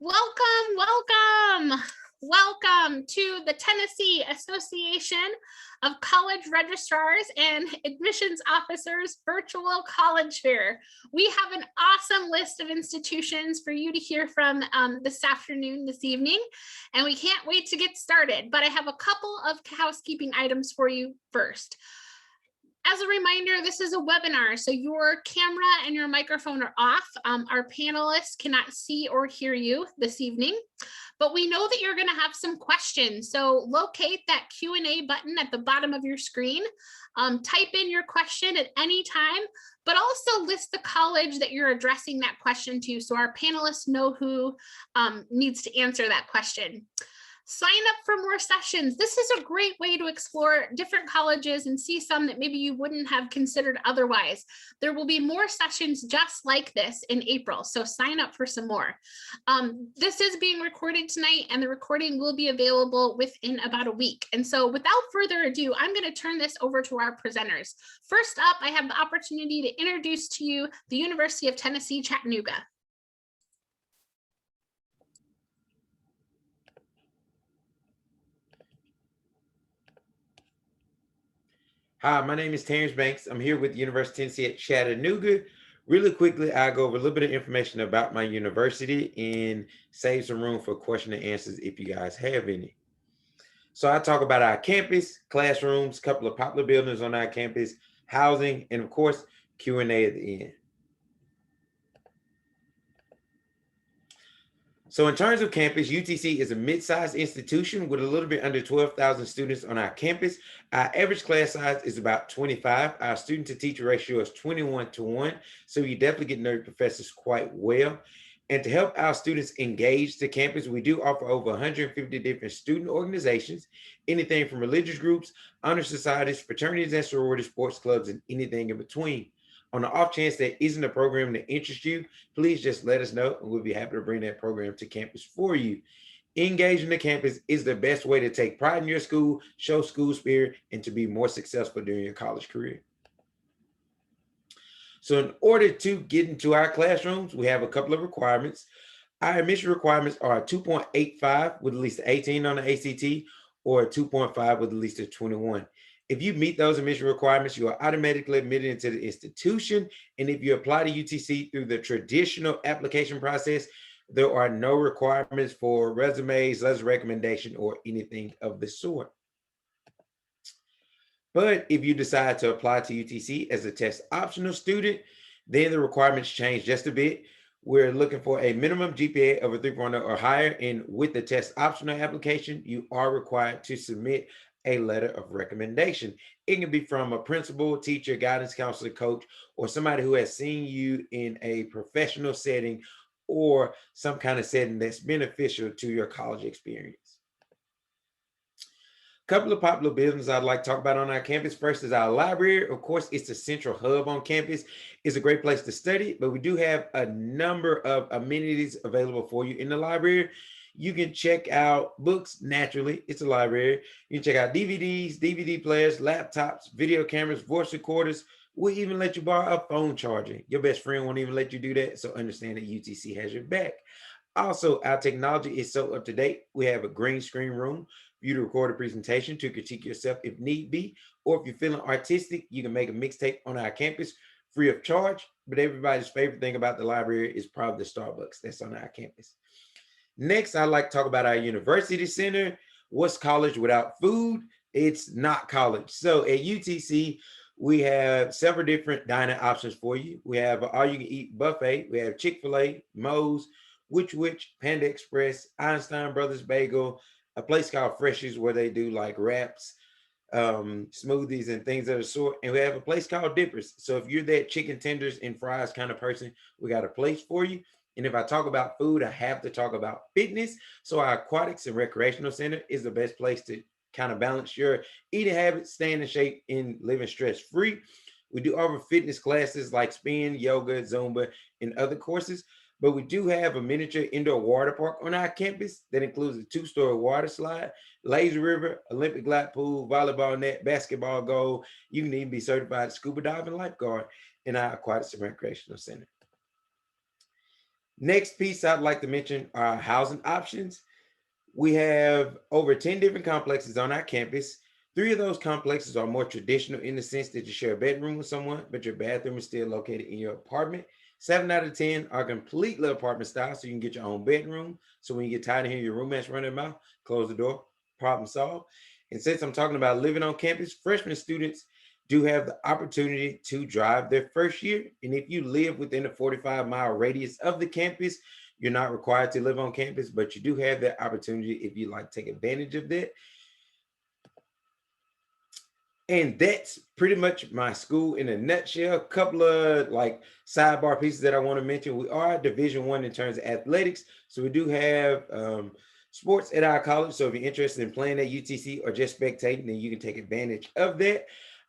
Welcome, welcome to the Tennessee Association of College Registrars and Admissions Officers Virtual College Fair. We have an awesome list of institutions for you to hear from this afternoon, this evening, and we can't wait to get started, but I have a couple of housekeeping items for you first. As a reminder, this is a webinar, so your camera and your microphone are off. Our panelists cannot see or hear you this evening, but we know that you're going to have some questions. So locate that Q&A button at the bottom of your screen. Type in your question at any time, but also list the college that you're addressing that question to so our panelists know who needs to answer that question. Sign up for more sessions. This is a great way to explore different colleges and see some that maybe you wouldn't have considered otherwise. There will be more sessions just like this in April, so sign up for some more. This is being recorded tonight, and the recording will be available within about a week. And so without further ado, I'm going to turn this over to our presenters. First up, I have the opportunity to introduce to you the University of Tennessee, Chattanooga. Hi, my name is Terrence Banks. I'm here with the University of Tennessee at Chattanooga. Really quickly, I'll go over a little bit of information about my university and save some room for question and answers if you guys have any. So I talk about our campus, classrooms, a couple of popular buildings on our campus, housing, and of course, Q&A at the end. So in terms of campus, UTC is a mid-sized institution with a little bit under 12,000 students on our campus. Our average class size is about 25. Our student to teacher ratio is 21:1. So you definitely get nerd professors quite well. And to help our students engage the campus, we do offer over 150 different student organizations, anything from religious groups, honor societies, fraternities and sororities, sports clubs, and anything in between. On the off chance that isn't a program that interests you, please just let us know and we'll be happy to bring that program to campus for you. Engaging the campus is the best way to take pride in your school, show school spirit, and to be more successful during your college career. So in order to get into our classrooms, we have a couple of requirements. Our admission requirements are a 2.85 with at least 18 on the ACT or a 2.5 with at least a 21. If you meet those admission requirements, you are automatically admitted into the institution. And if you apply to UTC through the traditional application process, there are no requirements for resumes, letters of recommendation, or anything of the sort. But if you decide to apply to UTC as a test optional student, then the requirements change just a bit. We're looking for a minimum GPA of a 3.0 or higher. And with the test optional application, you are required to submit a letter of recommendation. It can be from a principal, teacher, guidance counselor, coach, or somebody who has seen you in a professional setting or some kind of setting that's beneficial to your college experience. A couple of popular buildings I'd like to talk about on our campus. First is our library. Of course, it's a central hub on campus. It's a great place to study, but we do have a number of amenities available for you in the library. You can check out books, naturally, it's a library. You can check out DVDs, DVD players, laptops, video cameras, voice recorders. We'll even let you borrow a phone charger. Your best friend won't even let you do that, so understand that UTC has your back. Also, our technology is so up to date. We have a green screen room for you to record a presentation to critique yourself if need be, or if you're feeling artistic, you can make a mixtape on our campus free of charge. But everybody's favorite thing about the library is probably the Starbucks that's on our campus. Next, I'd like to talk about our university center. What's college without food? It's not college. So at UTC, we have several different dining options for you. We have all-you-can-eat buffet. We have Chick-fil-A, Moe's, Which, Panda Express, Einstein Brothers Bagel, a place called Freshies where they do like wraps, smoothies and things of the sort. And we have a place called Dippers. So if you're that chicken tenders and fries kind of person, we got a place for you. And if I talk about food, I have to talk about fitness. So our aquatics and recreational center is the best place to kind of balance your eating habits, staying in shape, and living stress-free. We do offer fitness classes like spin, yoga, Zumba, and other courses. But we do have a miniature indoor water park on our campus that includes a 2-story water slide, lazy river, Olympic glide pool, volleyball net, basketball goal. You can even be certified scuba diving lifeguard in our aquatics and recreational center. Next piece I'd like to mention are housing options. We have over 10 different complexes on our campus. 3 of those complexes are more traditional in the sense that you share a bedroom with someone, but your bathroom is still located in your apartment. 7 out of 10 are completely apartment style, so you can get your own bedroom. So when you get tired of hearing your roommates running their mouth, close the door, problem solved. And since I'm talking about living on campus, freshman students do have the opportunity to drive their first year. And if you live within a 45-mile radius of the campus, you're not required to live on campus, but you do have that opportunity if you like to take advantage of that. And that's pretty much my school in a nutshell. A couple of like sidebar pieces that I want to mention. We are Division I in terms of athletics. So we do have sports at our college. So if you're interested in playing at UTC or just spectating, then you can take advantage of that.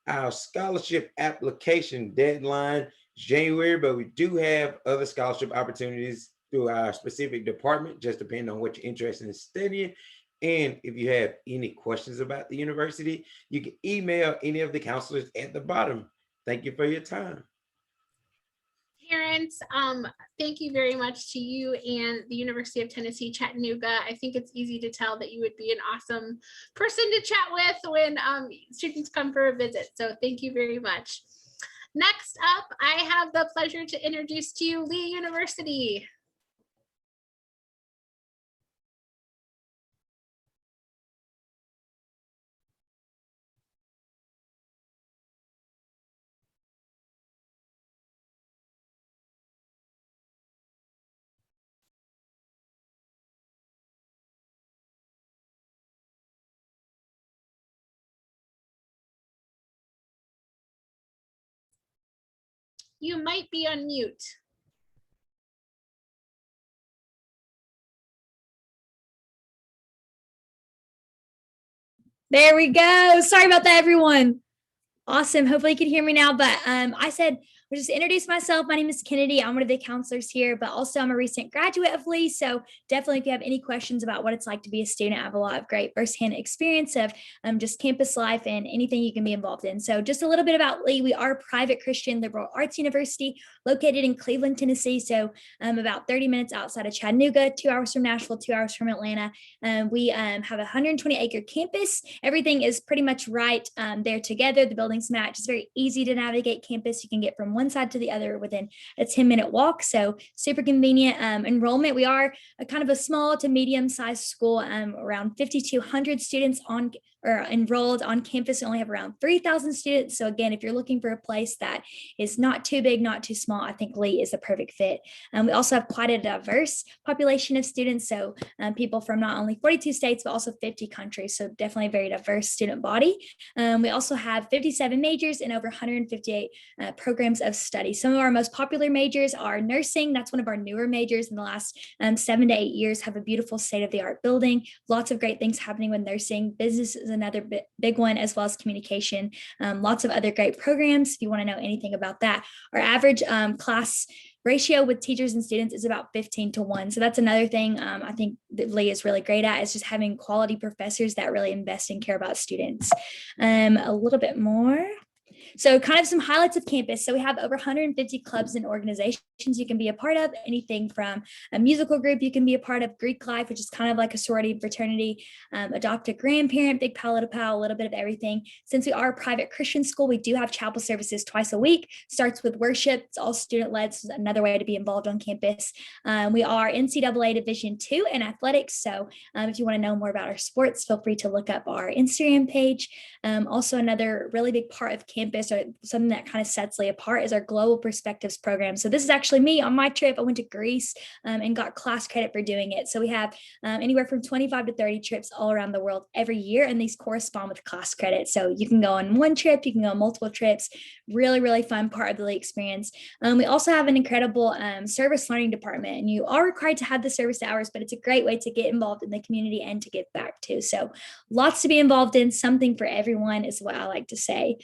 Our scholarship application deadline is January, but we do have other scholarship opportunities through our specific department, just depending on what you're interested in studying. And if you have any questions about the university, you can email any of the counselors at the bottom. Thank you for your time. Parents, thank you very much to you and the University of Tennessee, Chattanooga. I think it's easy to tell that you would be an awesome person to chat with when students come for a visit. So thank you very much. Next up, I have the pleasure to introduce to you Lee University. You might be on mute. There we go. Sorry about that, everyone. Awesome. Hopefully you can hear me now. But I said, I'll just introduce myself. My name is Kennedy. I'm one of the counselors here, but also I'm a recent graduate of Lee. So definitely if you have any questions about what it's like to be a student, I have a lot of great firsthand experience of just campus life and anything you can be involved in. So just a little bit about Lee. We are a private Christian liberal arts university located in Cleveland, Tennessee. So about 30 minutes outside of Chattanooga, 2 hours from Nashville, 2 hours from Atlanta. We have a 120-acre campus. Everything is pretty much right there together. The buildings match. It's very easy to navigate campus. You can get from one side to the other within a 10-minute walk. So super convenient. Enrollment, we are a kind of a small to medium-sized school, around 5,200 students enrolled on campus. We only have around 3,000 students. So again, if you're looking for a place that is not too big, not too small, I think Lee is the perfect fit. We also have quite a diverse population of students. So people from not only 42 states, but also 50 countries. So definitely a very diverse student body. We also have 57 majors and over 158 programs of study. Some of our most popular majors are nursing. That's one of our newer majors in the last 7 to 8 years, have a beautiful state-of-the-art building. Lots of great things happening with nursing. Business is another big one, as well as communication. Lots of other great programs if you want to know anything about that. Our average class ratio with teachers and students is about 15-1. So that's another thing I think that Lee is really great at, is just having quality professors that really invest and care about students. A little bit more. So kind of some highlights of campus. So we have over 150 clubs and organizations you can be a part of, anything from a musical group you can be a part of, Greek life, which is kind of like a sorority fraternity, adopt a grandparent, big pal, little pal, a little bit of everything. Since we are a private Christian school, we do have chapel services twice a week. Starts with worship. It's all student-led, so another way to be involved on campus. We are NCAA Division II in athletics. So if you want to know more about our sports, feel free to look up our Instagram page. Also, another really big part of campus, or something that kind of sets Lee apart, is our Global Perspectives program. So this is actually me on my trip. I went to Greece and got class credit for doing it. So we have anywhere from 25 to 30 trips all around the world every year, and these correspond with class credit. So you can go on one trip, you can go on multiple trips. Really, really fun part of the Lee experience. We also have an incredible service learning department, and you are required to have the service hours, but it's a great way to get involved in the community and to give back too. So lots to be involved in, something for everyone is what I like to say.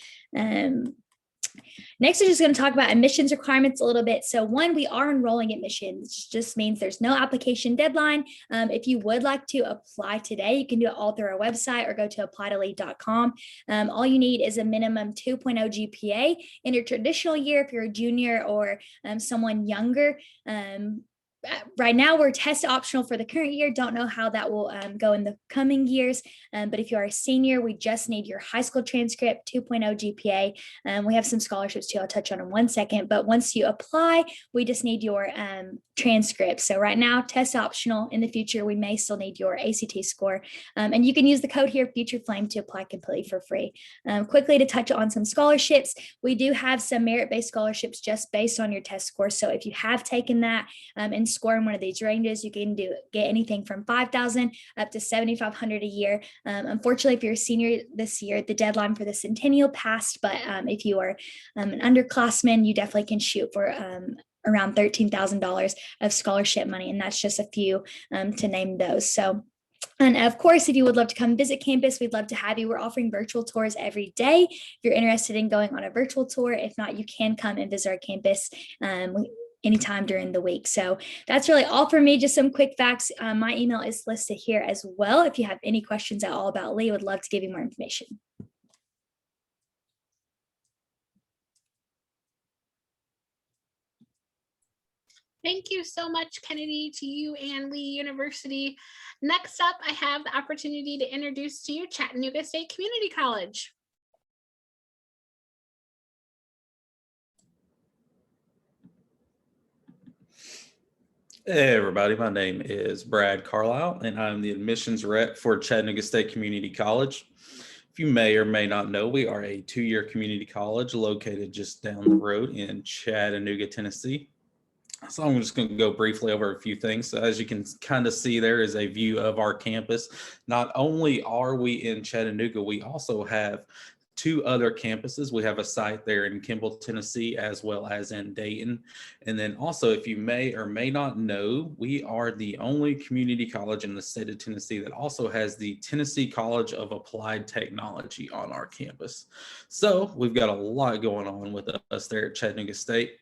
Next, we're just going to talk about admissions requirements a little bit. So one, we are enrolling admissions, which just means there's no application deadline. If you would like to apply today, you can do it all through our website or go to applytolee.com. All you need is a minimum 2.0 GPA in your traditional year if you're a junior or someone younger. right now we're test optional for the current year. Don't know how that will go in the coming years. But if you are a senior, we just need your high school transcript, 2.0 GPA. We have some scholarships too. I'll touch on in 1 second. But once you apply, we just need your transcript. So right now, test optional. In the future, we may still need your ACT score. And you can use the code here, Future Flame, to apply completely for free. Quickly to touch on some scholarships, we do have some merit-based scholarships just based on your test score. So if you have taken that and score in one of these ranges, you can get anything from $5,000 up to $7,500 a year. Unfortunately, if you're a senior this year, the deadline for the centennial passed, but if you are an underclassman, you definitely can shoot for around $13,000 of scholarship money, and that's just a few to name those. So, and of course, if you would love to come visit campus, we'd love to have you. We're offering virtual tours every day. If you're interested in going on a virtual tour, if not, you can come and visit our campus anytime during the week. So that's really all for me. Just some quick facts. My email is listed here as well. If you have any questions at all about Lee, I would love to give you more information. Thank you so much, Kennedy, to you and Lee University. Next up, I have the opportunity to introduce to you Chattanooga State Community College. Hey everybody, my name is Brad Carlisle and I'm the admissions rep for Chattanooga State Community College. If you may or may not know, we are a 2-year community college located just down the road in Chattanooga, Tennessee. So I'm just going to go briefly over a few things. So as you can kind of see, there is a view of our campus. Not only are we in Chattanooga, we also have 2 other campuses. We have a site there in Kimball, Tennessee, as well as in Dayton. And then also, if you may or may not know, we are the only community college in the state of Tennessee that also has the Tennessee College of Applied Technology on our campus. So we've got a lot going on with us there at Chattanooga State.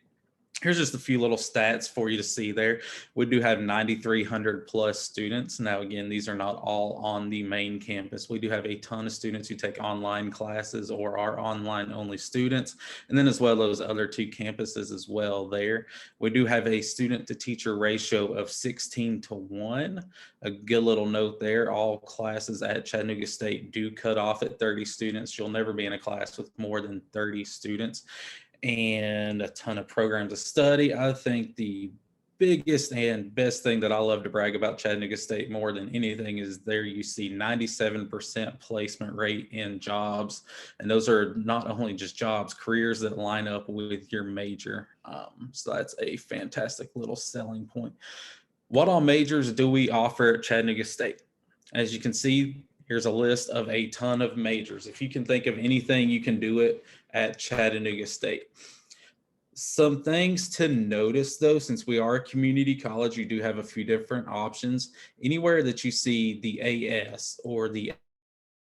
Here's just a few little stats for you to see there. We do have 9,300 plus students. Now, again, these are not all on the main campus. We do have a ton of students who take online classes or are online only students. And then as well, those other 2 campuses as well there. We do have a student to teacher ratio of 16:1. A good little note there, all classes at Chattanooga State do cut off at 30 students. You'll never be in a class with more than 30 students. And a ton of programs to study. I think the biggest and best thing that I love to brag about Chattanooga State more than anything is there you see 97% placement rate in jobs. And those are not only just jobs, careers that line up with your major. So that's a fantastic little selling point. What all majors do we offer at Chattanooga State? As you can see, here's a list of a ton of majors. If you can think of anything, you can do it at Chattanooga State. Some things to notice though, since we are a community college, you do have a few different options. Anywhere that you see the AS or the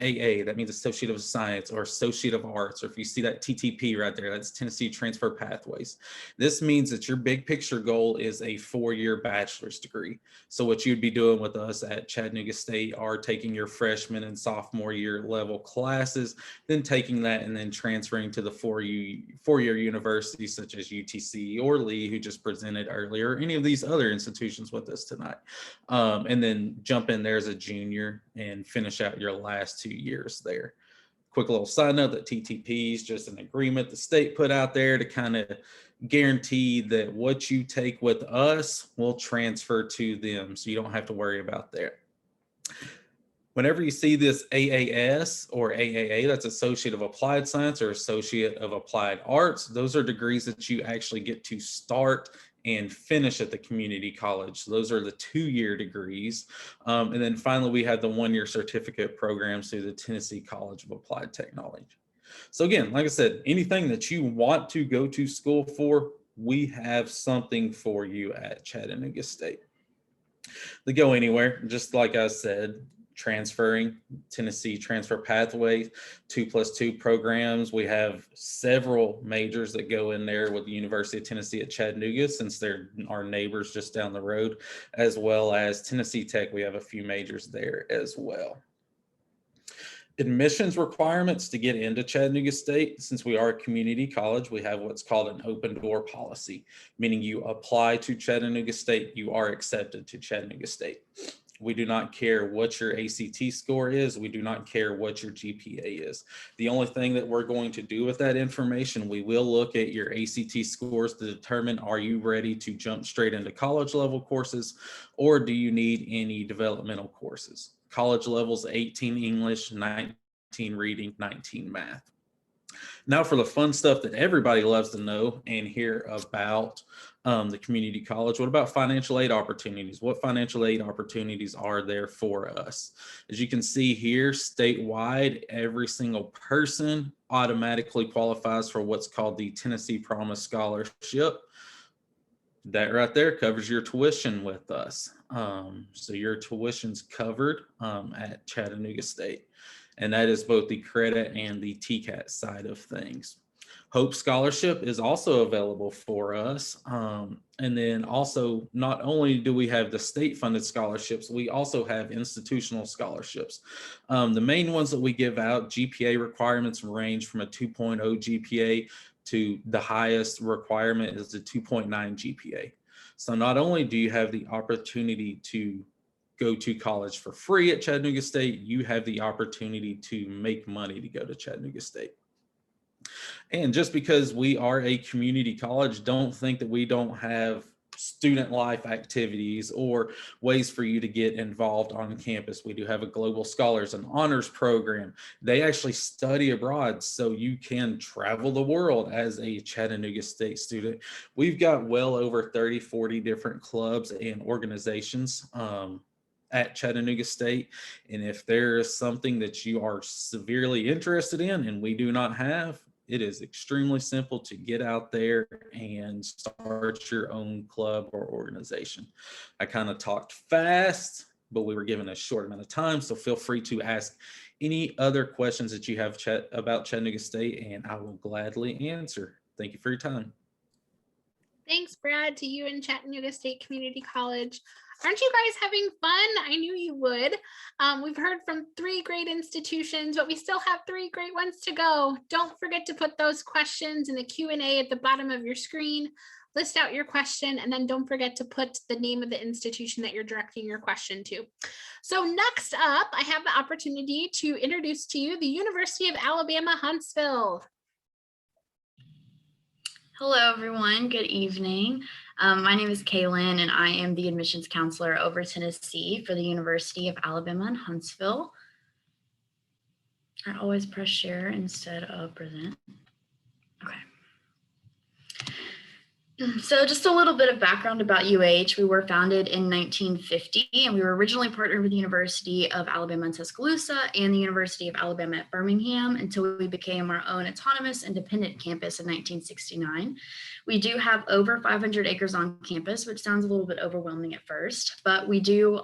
AA, that means Associate of Science or Associate of Arts, or if you see that TTP right there, that's Tennessee Transfer Pathways. This means that your big picture goal is a 4-year bachelor's degree. So what you'd be doing with us at Chattanooga State are taking your freshman and sophomore year level classes, then taking that and then transferring to the 4-year universities such as UTC or Lee, who just presented earlier, or any of these other institutions with us tonight. And then jump in there as a junior and finish out your last 2 years there. Quick little side note that TTP is just an agreement the state put out there to kind of guarantee that what you take with us will transfer to them, so you don't have to worry about that. Whenever you see this AAS or AAA, that's Associate of Applied Science or Associate of Applied Arts, those are degrees that you actually get to start and finish at the community college. So those are the 2-year degrees. And then finally, we have the 1-year certificate programs through the Tennessee College of Applied Technology. So again, like I said, anything that you want to go to school for, we have something for you at Chattanooga State. The Go Anywhere, just like I said, transferring, Tennessee Transfer Pathway, 2+2 programs. We have several majors that go in there with the University of Tennessee at Chattanooga, since they're our neighbors just down the road, as well as Tennessee Tech. We have a few majors there as well. Admissions requirements to get into Chattanooga State. Since we are a community college, we have what's called an open door policy, meaning you apply to Chattanooga State, you are accepted to Chattanooga State. We do not care what your ACT score is. We do not care what your GPA is. The only thing that we're going to do with that information, we will look at your ACT scores to determine, are you ready to jump straight into college level courses, or do you need any developmental courses? College levels, 18 English, 19 reading, 19 math. Now for the fun stuff that everybody loves to know and hear about the community college. What about financial aid opportunities? What financial aid opportunities are there for us? As you can see here, statewide, every single person automatically qualifies for what's called the Tennessee Promise Scholarship. That right there covers your tuition with us. So your tuition's covered at Chattanooga State. And that is both the credit and the TCAT side of things. Hope Scholarship is also available for us. And then also, not only do we have the state funded scholarships, we also have institutional scholarships. The main ones that we give out, GPA requirements range from a 2.0 GPA to the highest requirement is a 2.9 GPA. So not only do you have the opportunity to go to college for free at Chattanooga State, you have the opportunity to make money to go to Chattanooga State. And just because we are a community college, don't think that we don't have student life activities or ways for you to get involved on campus. We do have a Global Scholars and Honors program. They actually study abroad, so you can travel the world as a Chattanooga State student. We've got well over 30, 40 different clubs and organizations at Chattanooga State. And if there is something that you are severely interested in and we do not have, it is extremely simple to get out there and start your own club or organization. I kind of talked fast, but we were given a short amount of time, so feel free to ask any other questions that you have about Chattanooga State, and I will gladly answer. Thank you for your time. Thanks, Brad, to you and Chattanooga State Community College. Aren't you guys having fun? I knew you would. We've heard from 3 great institutions, but we still have 3 great ones to go. Don't forget to put those questions in the Q&A at the bottom of your screen. List out your question, and then don't forget to put the name of the institution that you're directing your question to. So next up, I have the opportunity to introduce to you the University of Alabama, Huntsville. Hello, everyone. Good evening. My name is Kaylin, and I am the admissions counselor over Tennessee for the University of Alabama in Huntsville. I always press share instead of present. Okay. So just a little bit of background about UH. We were founded in 1950, and we were originally partnered with the University of Alabama in Tuscaloosa and the University of Alabama at Birmingham until we became our own autonomous independent campus in 1969. We do have over 500 acres on campus, which sounds a little bit overwhelming at first, but we do,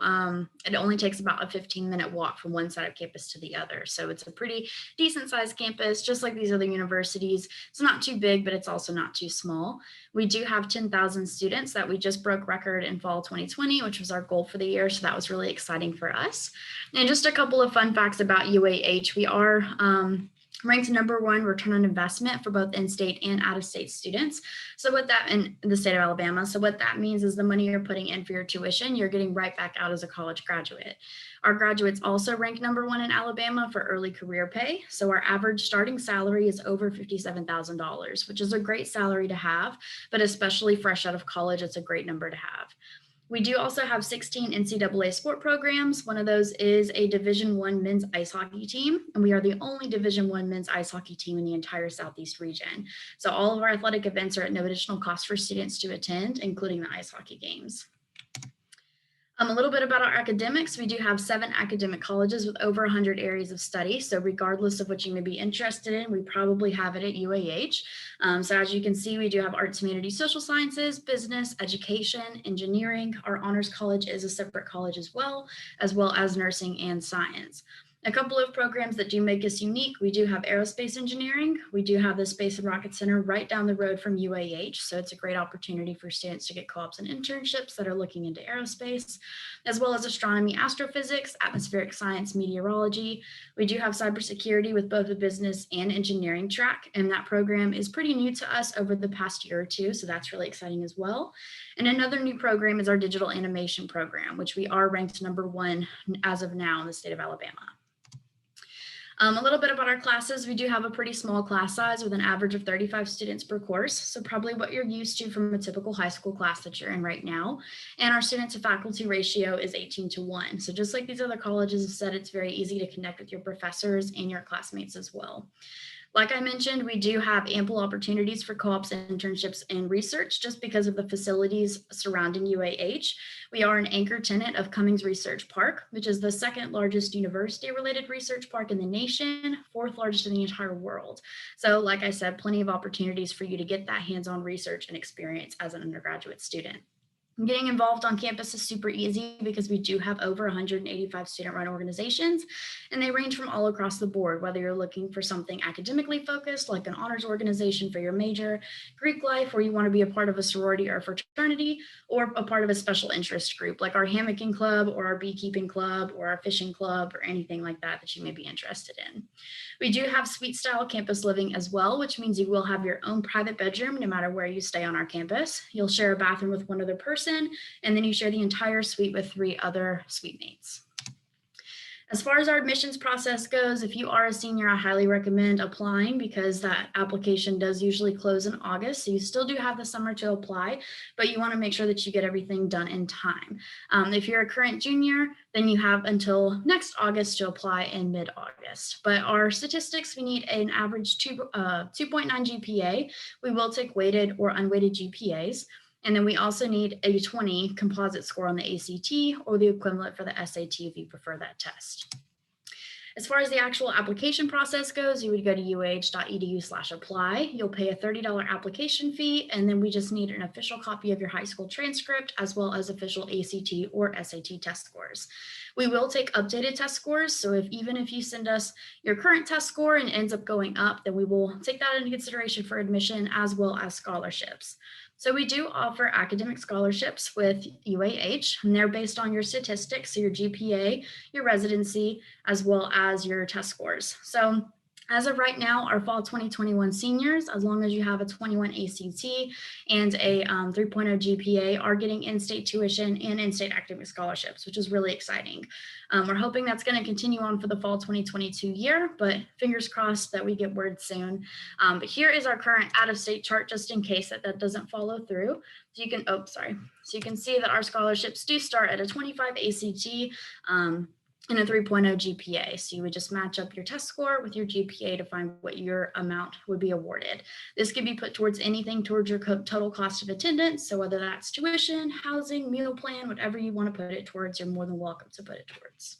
it only takes about a 15-minute walk from one side of campus to the other. So it's a pretty decent sized campus, just like these other universities. It's not too big, but it's also not too small. We do have 10,000 students that we just broke record in fall 2020, which was our goal for the year. So that was really exciting for us. And just a couple of fun facts about UAH. We are ranked #1 return on investment for both in-state and out-of-state students. So what that in the state of Alabama. So what that means is the money you're putting in for your tuition, you're getting right back out as a college graduate. Our graduates also rank #1 in Alabama for early career pay. So our average starting salary is over $57,000, which is a great salary to have, but especially fresh out of college, it's a great number to have. We do also have 16 NCAA sport programs. One of those is a Division I men's ice hockey team, and we are the only Division I men's ice hockey team in the entire Southeast region. So all of our athletic events are at no additional cost for students to attend, including the ice hockey games. A little bit about our academics. We do have 7 academic colleges with over 100 areas of study. So regardless of what you may be interested in, we probably have it at UAH. So as you can see, we do have arts, humanities, social sciences, business, education, engineering. Our honors college is a separate college as well as nursing and science. A couple of programs that do make us unique. We do have aerospace engineering. We do have the Space and Rocket Center right down the road from UAH. So it's a great opportunity for students to get co-ops and internships that are looking into aerospace, as well as astronomy, astrophysics, atmospheric science, meteorology. We do have cybersecurity with both a business and engineering track. And that program is pretty new to us over the past year or two. So that's really exciting as well. And another new program is our digital animation program, which we are ranked #1 as of now in the state of Alabama. A little bit about our classes. We do have a pretty small class size with an average of 35 students per course. So probably what you're used to from a typical high school class that you're in right now. And our student to faculty ratio is 18:1. So just like these other colleges have said, it's very easy to connect with your professors and your classmates as well. Like I mentioned, we do have ample opportunities for co-ops, internships, and research just because of the facilities surrounding UAH. We are an anchor tenant of Cummings Research Park, which is the second largest university-related research park in the nation, 4th largest in the entire world. So like I said, plenty of opportunities for you to get that hands-on research and experience as an undergraduate student. Getting involved on campus is super easy because we do have over 185 student-run organizations, and they range from all across the board, whether you're looking for something academically focused, like an honors organization for your major, Greek life, where you want to be a part of a sorority or a fraternity, or a part of a special interest group, like our hammocking club or our beekeeping club or our fishing club or anything like that that you may be interested in. We do have suite style campus living as well, which means you will have your own private bedroom no matter where you stay on our campus. You'll share a bathroom with one other person, and then you share the entire suite with 3 other suite mates. As far as our admissions process goes, if you are a senior, I highly recommend applying because that application does usually close in August. So you still do have the summer to apply, but you want to make sure that you get everything done in time. If you're a current junior, then you have until next August to apply in mid-August. But our statistics, we need an average 2.9 GPA. We will take weighted or unweighted GPAs. And then we also need a 20 composite score on the ACT or the equivalent for the SAT if you prefer that test. As far as the actual application process goes, you would go to uh.edu/apply. You'll pay a $30 application fee, and then we just need an official copy of your high school transcript as well as official ACT or SAT test scores. We will take updated test scores, so even if you send us your current test score and it ends up going up, then we will take that into consideration for admission as well as scholarships. So we do offer academic scholarships with UAH, and they're based on your statistics, so your GPA, your residency, as well as your test scores. So as of right now, our fall 2021 seniors, as long as you have a 21 ACT and a 3.0 GPA, are getting in-state tuition and in-state academic scholarships, which is really exciting. We're hoping that's going to continue on for the fall 2022 year, but fingers crossed that we get word soon. But here is our current out-of-state chart, just in case that doesn't follow through. So you can, So you can see that our scholarships do start at a 25 ACT, and a 3.0 GPA. So you would just match up your test score with your GPA to find what your amount would be awarded. This could be put towards anything towards your total cost of attendance. So whether that's tuition, housing, meal plan, whatever you want to put it towards, you're more than welcome to put it towards.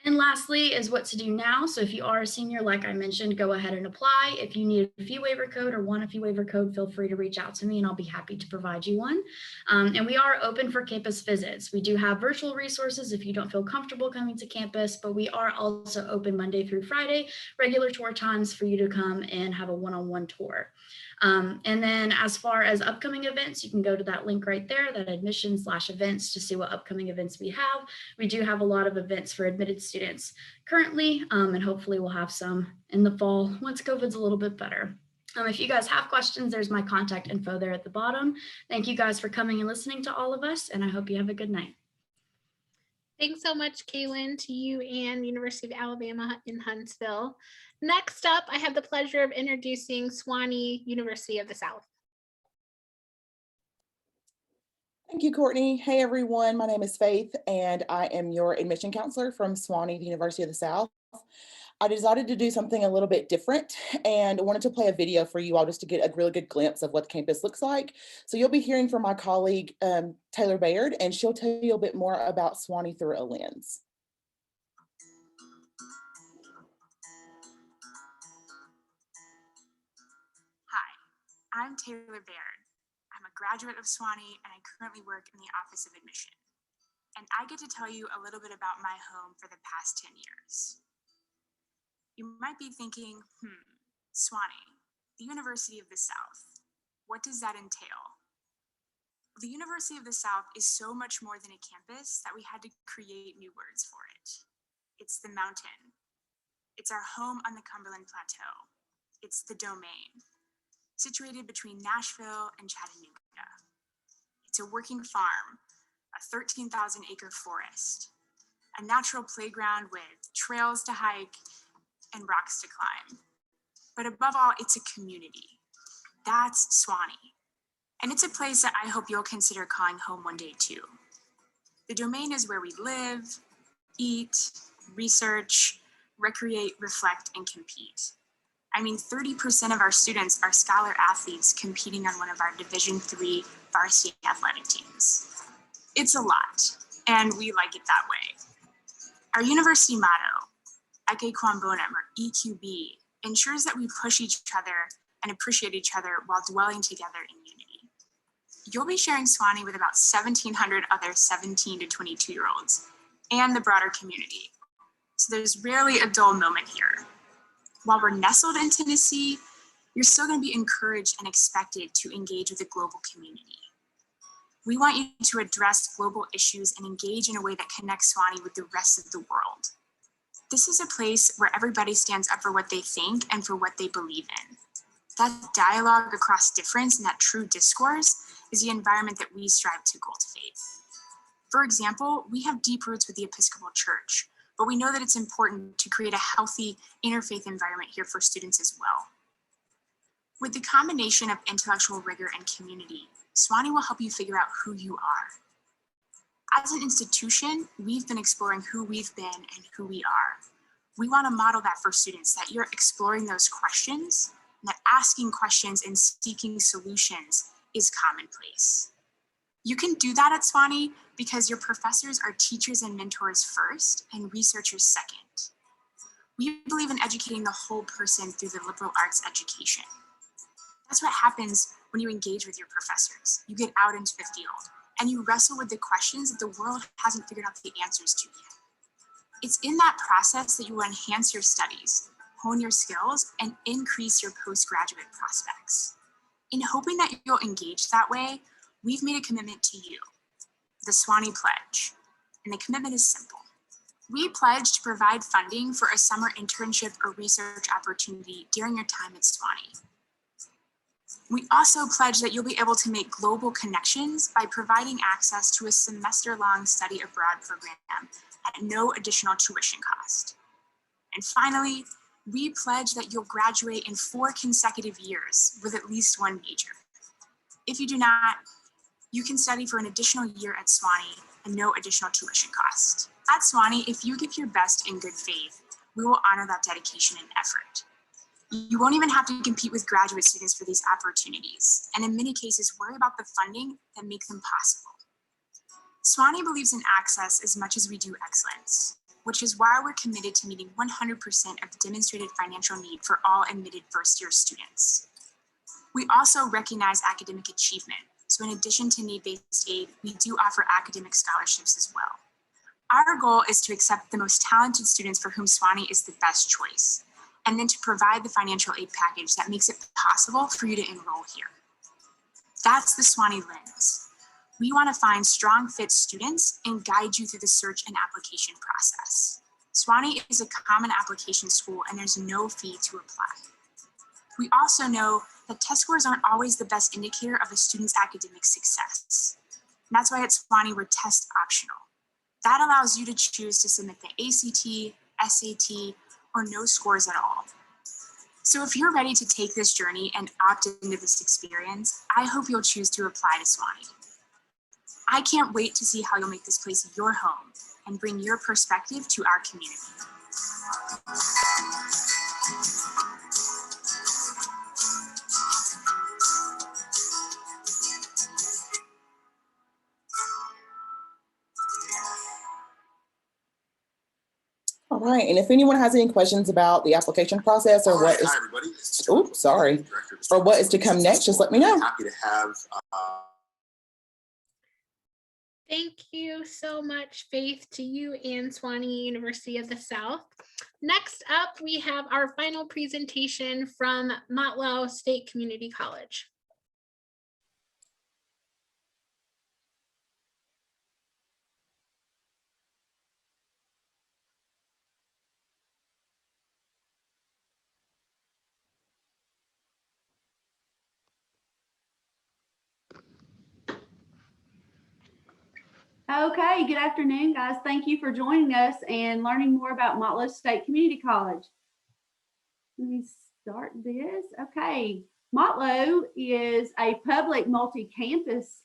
And lastly is what to do now. So if you are a senior, like I mentioned, go ahead and apply. If you need a fee waiver code or want a fee waiver code, feel free to reach out to me and I'll be happy to provide you one. And we are open for campus visits. We do have virtual resources if you don't feel comfortable coming to campus, but we are also open Monday through Friday, regular tour times for you to come and have a one-on-one tour. And then as far as upcoming events, you can go to that link right there, that admissions/events, to see what upcoming events we have. We do have a lot of events for admitted students currently, and hopefully we'll have some in the fall once COVID's a little bit better. If you guys have questions, there's my contact info there at the bottom. Thank you guys for coming and listening to all of us, and I hope you have a good night. Thanks so much, Kaylin, to you and University of Alabama in Huntsville. Next up, I have the pleasure of introducing Swanni, University of the South. Thank you, Courtney. Hey, everyone. My name is Faith, and I am your admission counselor from Sewanee, the University of the South. I decided to do something a little bit different and wanted to play a video for you all just to get a really good glimpse of what the campus looks like. So you'll be hearing from my colleague, Taylor Baird, and she'll tell you a bit more about Sewanee through a lens. Hi, I'm Taylor Baird. I'm a graduate of Swanee and I currently work in the Office of Admission. and I get to tell you a little bit about my home for the past 10 years. You might be thinking, Swanee, the University of the South. What does that entail? The University of the South is so much more than a campus that we had to create new words for it. It's the mountain. It's our home on the Cumberland Plateau. It's the domain, situated between Nashville and Chattanooga. It's a working farm, a 13,000-acre forest, a natural playground with trails to hike and rocks to climb. But above all, it's a community. That's Swanee. And it's a place that I hope you'll consider calling home one day too. The domain is where we live, eat, research, recreate, reflect, and compete. I mean, 30% of our students are scholar athletes competing on one of our Division III varsity athletic teams. It's a lot, and we like it that way. Our university motto, Eke Quam Bonum, or EQB, ensures that we push each other and appreciate each other while dwelling together in unity. You'll be sharing Swanee with about 1,700 other 17 to 22-year-olds and the broader community. So there's rarely a dull moment here. While we're nestled in Tennessee, you're still going to be encouraged and expected to engage with the global community. We want you to address global issues and engage in a way that connects Swanee with the rest of the world. This is a place where everybody stands up for what they think and for what they believe in. That dialogue across difference and that true discourse is the environment that we strive to cultivate. For example, we have deep roots with the Episcopal Church, but we know that it's important to create a healthy interfaith environment here for students as well. With the combination of intellectual rigor and community, Swanee will help you figure out who you are. As an institution, we've been exploring who we've been and who we are. We want to model that for students, that you're exploring those questions, and that asking questions and seeking solutions is commonplace. You can do that at Swanee because your professors are teachers and mentors first and researchers second. We believe in educating the whole person through the liberal arts education. That's what happens when you engage with your professors. You get out into the field and you wrestle with the questions that the world hasn't figured out the answers to yet. It's in that process that you will enhance your studies, hone your skills, and increase your postgraduate prospects. In hoping that you'll engage that way, we've made a commitment to you, the Swanee Pledge, and the commitment is simple. We pledge to provide funding for a summer internship or research opportunity during your time at Swanee. We also pledge that you'll be able to make global connections by providing access to a semester-long study abroad program at no additional tuition cost. And finally, we pledge that you'll graduate in 4 consecutive years with at least one major. If you do not, you can study for an additional year at Swanee and no additional tuition cost. At Swanee, if you give your best in good faith, we will honor that dedication and effort. You won't even have to compete with graduate students for these opportunities, and in many cases, worry about the funding that makes them possible. Swanee believes in access as much as we do excellence, which is why we're committed to meeting 100% of the demonstrated financial need for all admitted first-year students. We also recognize academic achievement, so in addition to need-based aid, we do offer academic scholarships as well. Our goal is to accept the most talented students for whom Swanee is the best choice, and then to provide the financial aid package that makes it possible for you to enroll here. That's the Swanee lens. We want to find strong fit students and guide you through the search and application process. Swanee is a common application school and there's no fee to apply. We also know that test scores aren't always the best indicator of a student's academic success. And that's why at Swanee we're test optional. That allows you to choose to submit the ACT, SAT, or no scores at all. So if you're ready to take this journey and opt into this experience, I hope you'll choose to apply to Swanee. I can't wait to see how you'll make this place your home and bring your perspective to our community. All right, and if anyone has any questions about the application process or what is, hi everybody. oops, sorry, or what is to come next, just let me know. Happy to have Thank you so much, Faith, to you and Sewanee University of the South. Next up, we have our final presentation from Motlow State Community College. Okay, good afternoon, guys. Thank you for joining us and learning more about Motlow State Community College. Let me start this. Okay, Motlow is a public multi-campus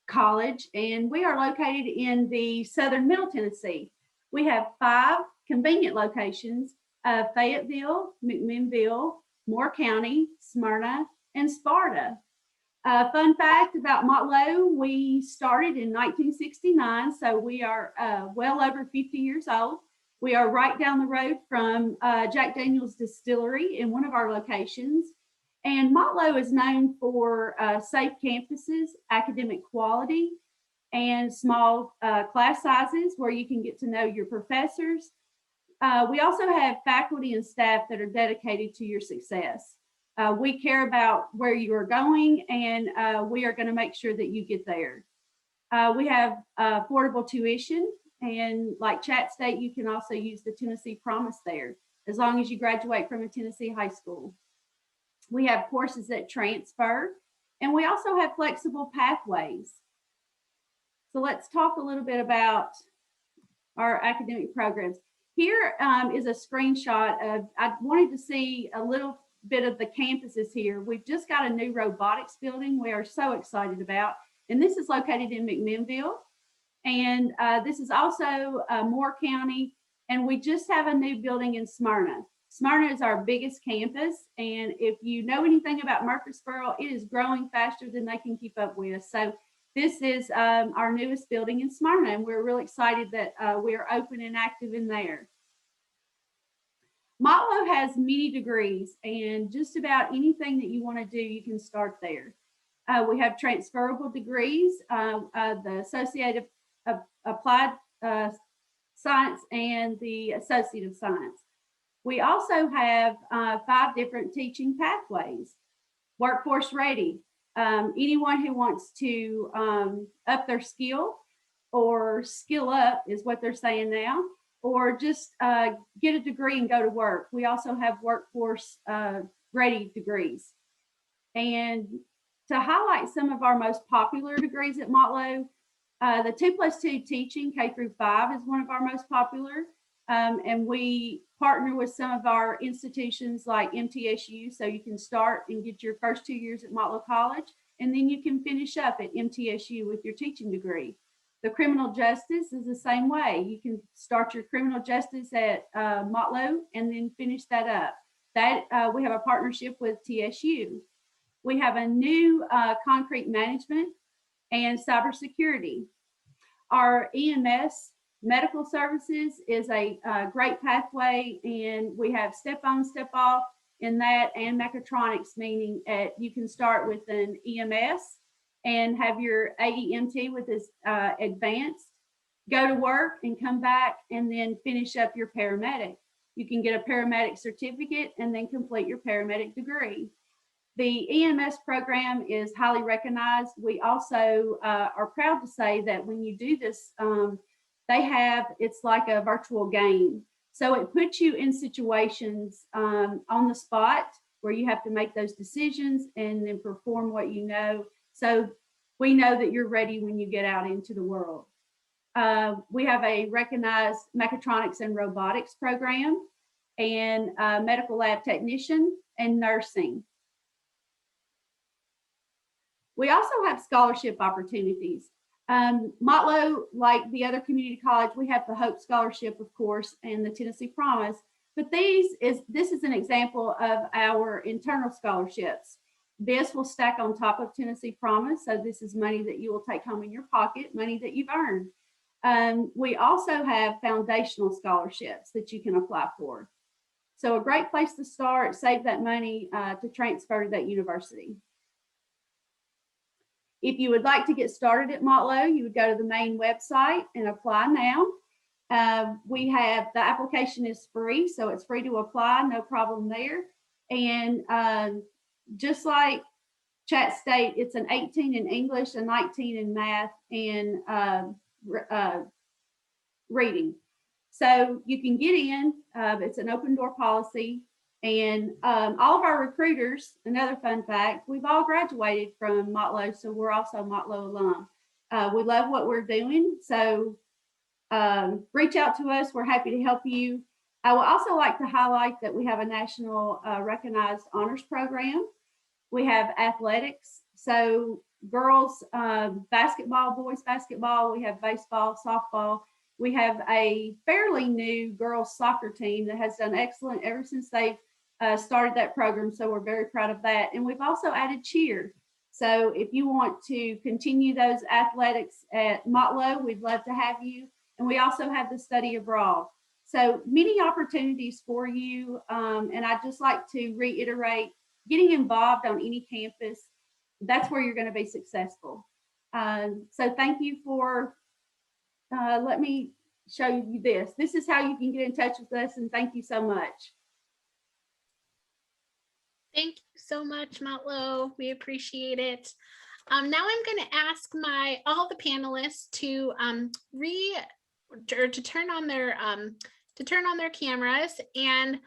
college, and we are located in the southern Middle Tennessee. We have 5 convenient locations: Fayetteville, McMinnville, Moore County, Smyrna, and Sparta. Fun fact about Motlow, we started in 1969, so we are well over 50 years old. We are right down the road from Jack Daniel's Distillery in one of our locations. And Motlow is known for safe campuses, academic quality, and small class sizes where you can get to know your professors. We also have faculty and staff that are dedicated to your success. We care about where you are going, and we are going to make sure that you get there. We have affordable tuition, and like Chat State, you can also use the Tennessee Promise there, as long as you graduate from a Tennessee high school. We have courses that transfer, and we also have flexible pathways. So let's talk a little bit about our academic programs. Here is a screenshot of, I wanted to see a little bit of the campuses here. We've just got a new robotics building we are so excited about, and this is located in McMinnville, and this is also Moore County, and we just have a new building in Smyrna. Smyrna is our biggest campus, and if you know anything about Murfreesboro, it is growing faster than they can keep up with. So this is our newest building in Smyrna, and we're really excited that we are open and active in there. Motlow has many degrees, and just about anything that you want to do, you can start there. We have transferable degrees, the Associated Applied Science and the Associate of Science. We also have 5 different teaching pathways. Workforce ready, anyone who wants to up their skill or skill up is what they're saying now, or just get a degree and go to work. We also have workforce ready degrees. And to highlight some of our most popular degrees at Motlow, the 2+2 teaching K-5 is one of our most popular. And we partner with some of our institutions like MTSU, so you can start and get your first 2 years at Motlow College, and then you can finish up at MTSU with your teaching degree. The criminal justice is the same way. You can start your criminal justice at Motlow and then finish that up. That we have a partnership with TSU. We have a new concrete management and cybersecurity. Our EMS medical services is a great pathway, and we have step on, step off in that, and mechatronics, meaning you can start with an EMS and have your AEMT with this advanced, go to work and come back and then finish up your paramedic. You can get a paramedic certificate and then complete your paramedic degree. The EMS program is highly recognized. We also are proud to say that when you do this, it's like a virtual game. So it puts you in situations on the spot where you have to make those decisions and then perform what you know. So we know that you're ready when you get out into the world. We have a recognized mechatronics and robotics program, and medical lab technician and nursing. We also have scholarship opportunities. Motlow, like the other community college, we have the Hope Scholarship, of course, and the Tennessee Promise, but this is an example of our internal scholarships. This will stack on top of Tennessee Promise, so this is money that you will take home in your pocket, money that you've earned. We also have foundational scholarships that you can apply for. So a great place to start, save that money to transfer to that university. If you would like to get started at Motlow, you would go to the main website and apply now. We have, the application is free, so it's free to apply, no problem there. And just like Chat State, it's an 18 in English, a 19 in math, and reading. So you can get in, it's an open door policy. And all of our recruiters, another fun fact, we've all graduated from Motlow, so we're also Motlow alum. We love what we're doing, so reach out to us. We're happy to help you. I would also like to highlight that we have a national recognized honors program. We have athletics, so girls basketball, boys basketball, we have baseball, softball. We have a fairly new girls soccer team that has done excellent ever since they've started that program, so we're very proud of that. And we've also added cheer. So if you want to continue those athletics at Motlow, we'd love to have you. And we also have the study abroad. So many opportunities for you. And I'd just like to reiterate, getting involved on any campus, that's where you're going to be successful. So thank you for, let me show you this. This is how you can get in touch with us, and thank you so much. Thank you so much, Motlow. We appreciate it. Now I'm going to ask all the panelists to turn on their cameras, and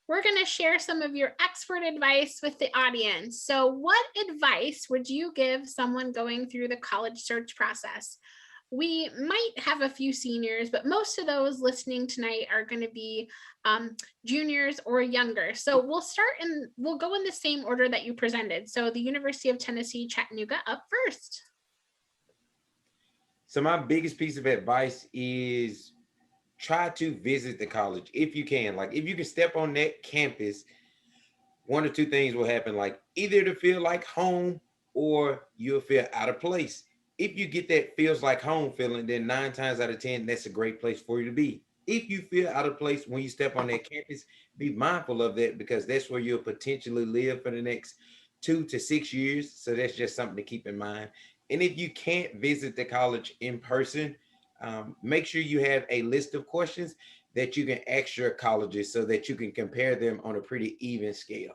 we're going to share some of your expert advice with the audience. So what advice would you give someone going through the college search process? We might have a few seniors, but most of those listening tonight are going to be juniors or younger. So we'll go in the same order that you presented. So the University of Tennessee, Chattanooga up first. So my biggest piece of advice is try to visit the college if you can. Like, if you can step on that campus, one or two things will happen. Like, either to feel like home or you'll feel out of place. If you get that feels like home feeling, then 9 times out of 10, that's a great place for you to be. If you feel out of place when you step on that campus, be mindful of that, because that's where you'll potentially live for the next 2 to 6 years. So that's just something to keep in mind. And if you can't visit the college in person, make sure you have a list of questions that you can ask your colleges so that you can compare them on a pretty even scale.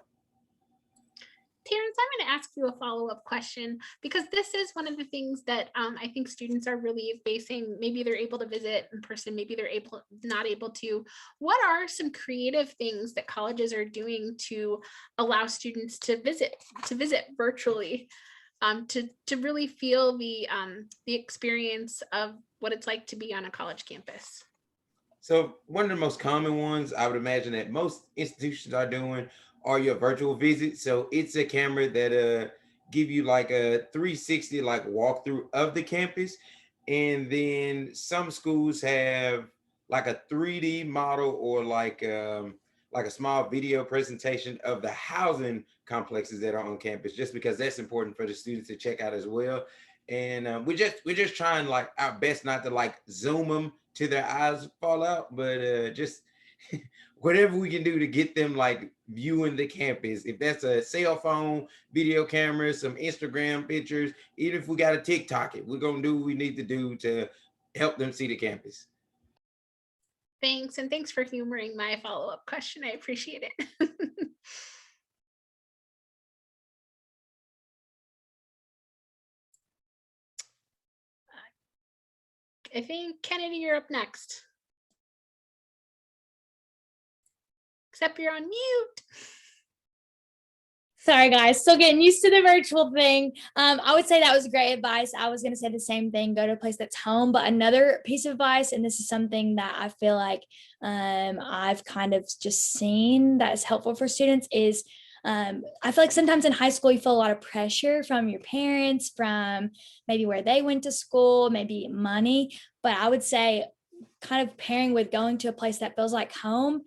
Terrence, I'm going to ask you a follow-up question, because this is one of the things that I think students are really facing. Maybe they're able to visit in person, maybe they're not able to. What are some creative things that colleges are doing to allow students to visit virtually, to really feel the experience of what it's like to be on a college campus? So one of the most common ones I would imagine that most institutions are doing are your virtual visits. So it's a camera that give you like a 360 like walkthrough of the campus. And then some schools have like a 3D model or like a small video presentation of the housing complexes that are on campus, just because that's important for the students to check out as well. And we're just trying like our best not to like zoom them to their eyes fall out, but just whatever we can do to get them like viewing the campus. If that's a cell phone, video camera, some Instagram pictures, even if we got to TikTok it, we're going to do what we need to do to help them see the campus. Thanks. And thanks for humoring my follow-up question. I appreciate it. I think Kennedy, you're up next. Except you're on mute. Sorry, guys. Still getting used to the virtual thing. I would say that was great advice. I was going to say the same thing, go to a place that's home. But another piece of advice, and this is something that I feel like I've kind of just seen that is helpful for students, is I feel like sometimes in high school, you feel a lot of pressure from your parents, from maybe where they went to school, maybe money. But I would say kind of pairing with going to a place that feels like home,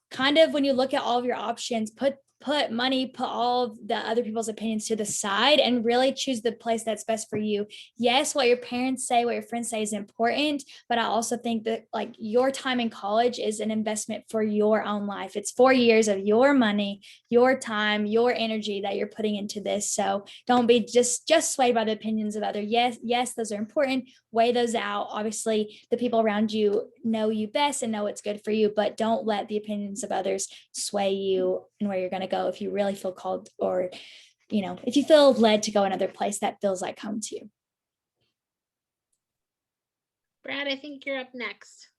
kind of when you look at all of your options, put put all of the other people's opinions to the side and really choose the place that's best for you. Yes, what your parents say, what your friends say is important, but I also think that like your time in college is an investment for your own life. It's 4 years of your money, your time, your energy that you're putting into this. So don't be just swayed by the opinions of others. Yes, those are important. Weigh those out. Obviously, the people around you know you best and know what's good for you, but don't let the opinions of others sway you and where you're going to go. If you really feel called, or if you feel led to go another place that feels like home to you. Brad, I think you're up next.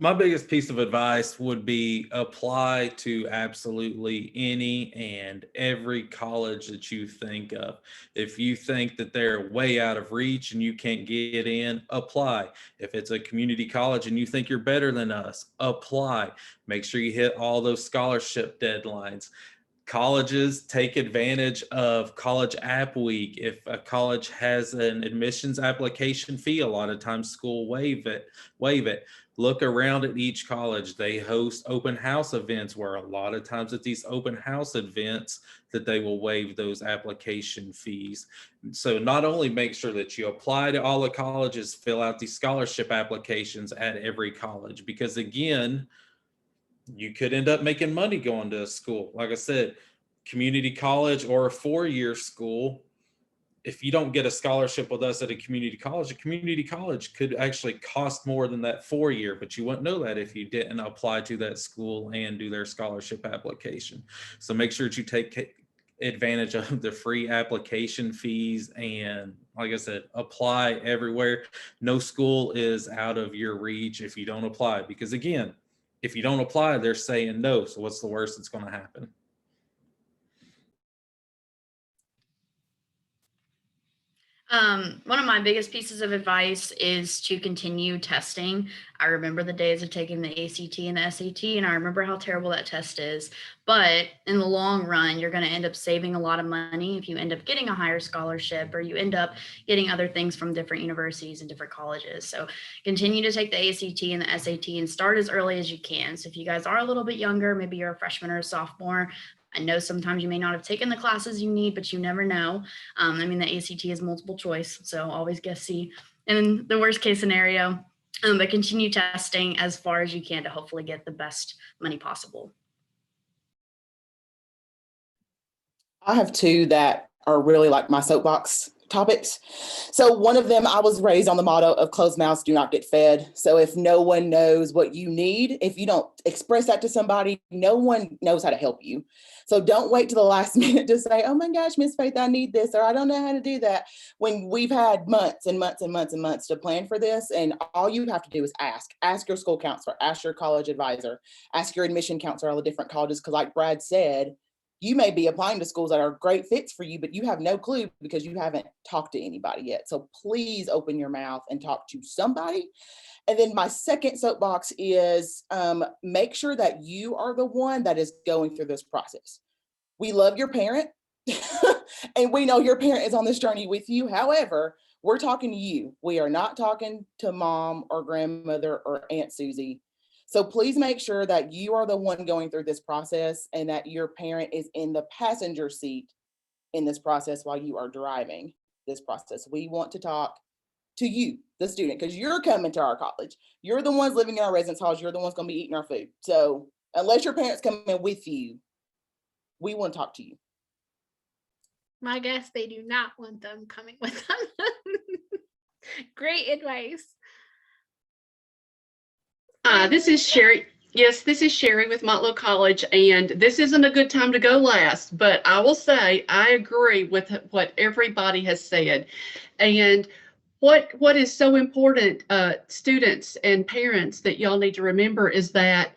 My biggest piece of advice would be apply to absolutely any and every college that you think of. If you think that they're way out of reach and you can't get in, apply. If it's a community college and you think you're better than us, apply. Make sure you hit all those scholarship deadlines. Colleges take advantage of College App Week. If a college has an admissions application fee, a lot of times school waive it. Look around at each college. They host open house events where a lot of times at these open house events that they will waive those application fees. So not only make sure that you apply to all the colleges, fill out these scholarship applications at every college, because again, you could end up making money going to a school. Like I said, community college or a 4-year school, if you don't get a scholarship with us at a community college could actually cost more than that 4-year, but you wouldn't know that if you didn't apply to that school and do their scholarship application. So make sure that you take advantage of the free application fees, and like I said, apply everywhere. No school is out of your reach if you don't apply, because again, if you don't apply, they're saying no. So what's the worst that's going to happen? One of my biggest pieces of advice is to continue testing. I remember the days of taking the ACT and the SAT, and I remember how terrible that test is. But in the long run, you're going to end up saving a lot of money if you end up getting a higher scholarship, or you end up getting other things from different universities and different colleges. So continue to take the ACT and the SAT and start as early as you can. So if you guys are a little bit younger, maybe you're a freshman or a sophomore, I know sometimes you may not have taken the classes you need, but you never know. I mean, the ACT is multiple choice, so always guess C. And in the worst case scenario, but continue testing as far as you can to hopefully get the best money possible. I have two that are really like my soapbox topics. So one of them, I was raised on the motto of closed mouths do not get fed. So if no one knows what you need, if you don't express that to somebody, no one knows how to help you. So don't wait to the last minute to say, oh my gosh, Miss Faith, I need this, or I don't know how to do that, when we've had months and months and months and months to plan for this. And all you have to do is ask your school counselor, ask your college advisor, ask your admission counselor, all the different colleges. Because like Brad said, you may be applying to schools that are great fits for you, but you have no clue because you haven't talked to anybody yet. So please open your mouth and talk to somebody. And then my second soapbox is make sure that you are the one that is going through this process. We love your parent and we know your parent is on this journey with you. However, we're talking to you. We are not talking to mom or grandmother or Aunt Susie. So please make sure that you are the one going through this process and that your parent is in the passenger seat in this process while you are driving this process. We want to talk to you, the student, because you're coming to our college. You're the ones living in our residence halls. You're the ones going to be eating our food. So unless your parents come in with you, we want to talk to you. My guess, they do not want them coming with them. Great advice. This is Sherry. Yes, this is Sherry with Motlow College, and this isn't a good time to go last, but I will say I agree with what everybody has said. And what is so important, students and parents, that y'all need to remember is that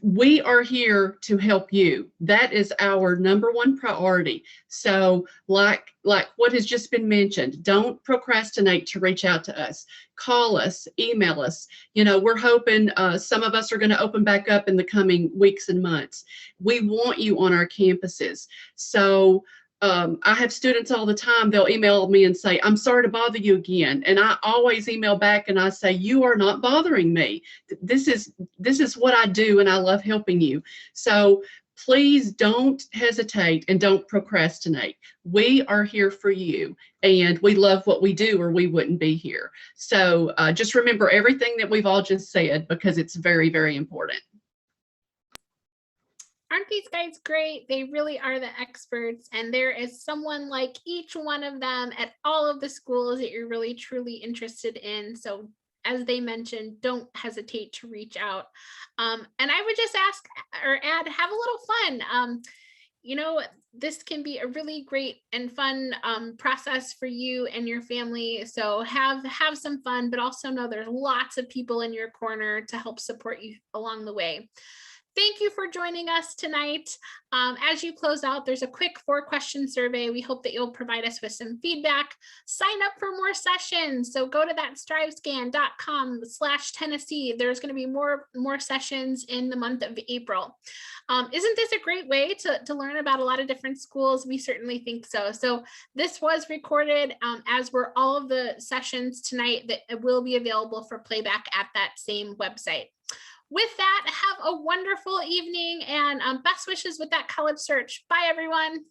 we are here to help you. That is our number one priority. So like what has just been mentioned, don't procrastinate to reach out to us. Call us, email us. You know, we're hoping some of us are going to open back up in the coming weeks and months. We want you on our campuses. So I have students all the time, they'll email me and say, I'm sorry to bother you again. And I always email back and I say, you are not bothering me. This is what I do and I love helping you. So please don't hesitate and don't procrastinate. We are here for you, and we love what we do or we wouldn't be here. So just remember everything that we've all just said, because it's very, very important. Aren't these guys great? They really are the experts, and there is someone like each one of them at all of the schools that you're really truly interested in. So as they mentioned, don't hesitate to reach out. And I would just ask or add, have a little fun. You know, this can be a really great and fun process for you and your family. So have some fun, but also know there's lots of people in your corner to help support you along the way. Thank you for joining us tonight. As you close out, there's a quick 4-question survey. We hope that you'll provide us with some feedback. Sign up for more sessions. So go to that strivescan.com/Tennessee. There's going to be more sessions in the month of April. Isn't this a great way to learn about a lot of different schools? We certainly think so. So this was recorded, as were all of the sessions tonight that will be available for playback at that same website. With that, have a wonderful evening and best wishes with that college search. Bye, everyone.